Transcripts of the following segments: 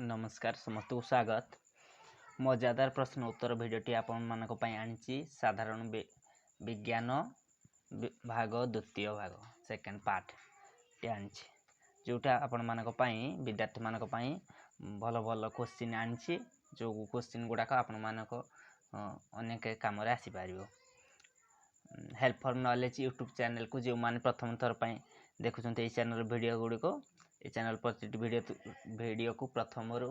नमस्कार समस्त को स्वागत। मजादार प्रश्न उत्तर भिडियोटी आपण मानक पई आनिची साधारण विज्ञान भाग द्वितीय भाग सेकेंड पार्ट टी आनिची जोटा आपण मानक पई विद्यार्थी मानक पई भल भल क्वेश्चन आनिची जो क्वेश्चन गुडाक आपण मानक अनेक काम रे आसी पारिबो। Help for knowledge YouTube channel को जो माने प्रथम थर पई देखुचंते ए चैनल वीडियो गुडिको ए चैनल प्रति वीडियो को प्रथम रु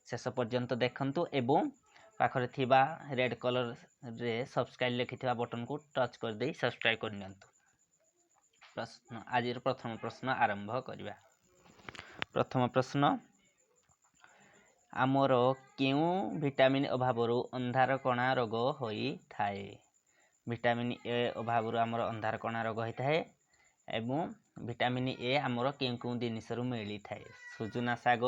शेष पर्यंत देखंतु एवं पाखरे थिबा रेड कलर रे सब्सक्राइब लिखिथिबा बटन को टच कर दे सब्सक्राइब कर नियंतु। प्रश्न आज प्रथम प्रश्न आरंभ करिबा। प्रथम प्रश्न आमर केउ विटामिन अभाव अंधार कणा रोग होई थाए। विटामिन ए अभाव आमर अंधार कणा रोग होई थाए एवं विटामिन ए आमर केउ केउ जिनिस रु मिली थाए। सुजुना साग,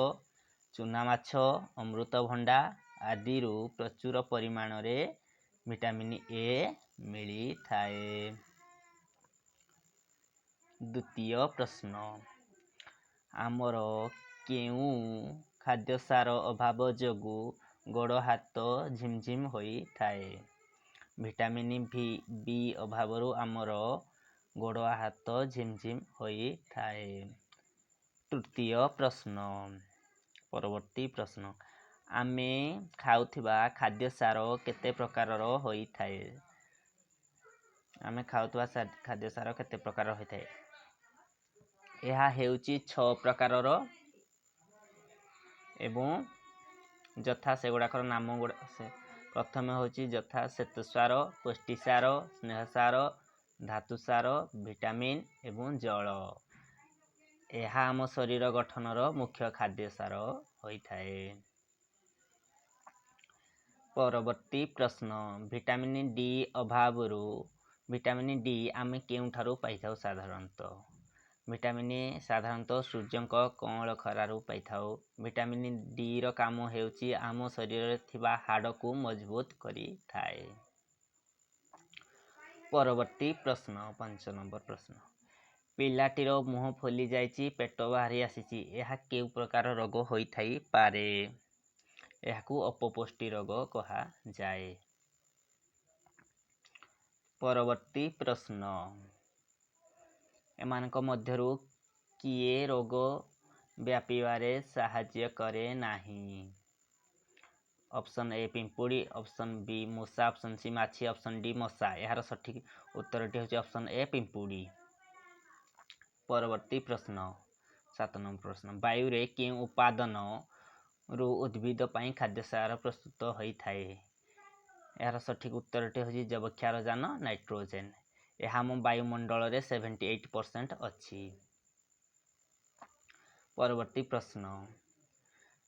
चुना माछ, अमृतभंडा आदि रु प्रचुर परिमाण रे विटामिन ए मिली थाए। द्वितीय प्रश्न आमर केउ खाद्य सार अभाव जोगु गोड़ हाथ झिमझिम होई थाए। विटामिन बी अभाव आमर गोड़ हाथ झिमझिम होई थाए। तृतीय प्रश्न परवर्ती प्रश्न आमे खाउथिबा खाद्य सार केते प्रकार होई थाए। आमे खाउथिबा खाद्य सार केते प्रकार होई थाए। यह हेउची 6 प्रकार एवं जथा से गुडाकर नाम गुडा प्रथम होची जथा श्वेतसार, पुष्टिसार, स्नेहसार, धातुसार, विटामिन एवं जल। यह आम शरीर गठनर मुख्य खाद्य सार होई थाए। परवर्ती प्रश्न विटामिन डी अभाव विटामिन डी आमे केउठारु पाइथाउ साधारणतः। विटामिन साधारणतः सूर्यंक कमल खरारु पाइथाउ। विटामिन डी रो काम हेउची आम शरीर रे थिबा हाड़ को मजबूत करी थाए। परवर्ती प्रश्न 5 नंबर प्रश्न पिलाटीर मुह फुली जाइची पेट बाहरी आसीची यह केउ प्रकार रोग होई थाई पारे। यहाकू अपपुष्टि रोग कहा जाए। परवर्ती प्रश्न एमानक मध्यरु किए रोग व्यापीबारे साहाय्य करे नाही। ऑप्शन ए पिंपुड़ी, ऑप्शन बी मूसा, ऑप्शन सी माछी, ऑप्शन डी मशा। यार सठिक उत्तरटी होची ऑप्शन ए पिंपुड़ी। परवर्ती प्रश्न 7 नंबर प्रश्न वायु रे केउ उपादान रु उद्भिद पई खाद्य सार प्रस्तुत होई थाए। यार सठिक उत्तरटी होची जैवक्षारजान नाइट्रोजन। यह हम वायुमंडल रे 78% अछि। परवर्ती प्रश्न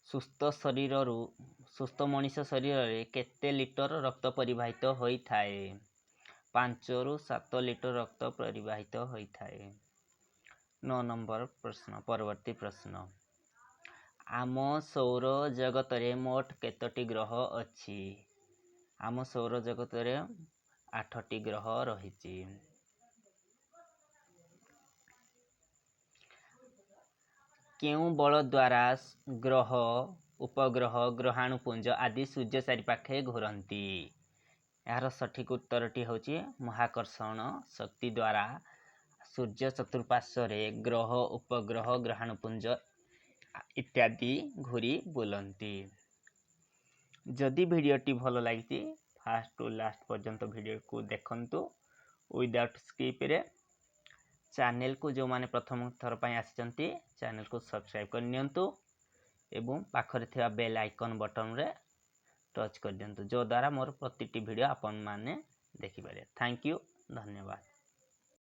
सुस्थ मनीष शरीर रे केते लिटर रक्त परिवाहित होई थाए। 5 रु 7 लिटर रक्त परिवाहित होई थाए। 9 नंबर प्रश्न परवर्ती प्रश्न आम सौर जगत रे मोट केतोटी ग्रह अछि। आम सौर जगत रे 8टी ग्रह रहिछि। केउ बल द्वारा ग्रह उपग्रह ग्रहाणुपुंज आदि सूर्य चारिपाखे घूरती। यार सठिक उत्तरटी होची महाकर्षण शक्ति द्वारा सूर्य चतुर्पार्श्व रे ग्रह उपग्रह ग्रहाणुपुंज इत्यादि घूरी बुलंती। जदि वीडियोटी भल लागिची फास्ट टू लास्ट पर्यंत वीडियो को देखंतु विदाउट स्किप रे। चैनल को जो माने प्रथम थर पई आसिचंती चैनल को सब्सक्राइब कर नियंतु एवं पाखरे थिबा बेल आइकन बटन रे टच कर दियंतु जो द्वारा मोर प्रतिटी वीडियो आपन माने देखि पारे। थैंक यू धन्यवाद।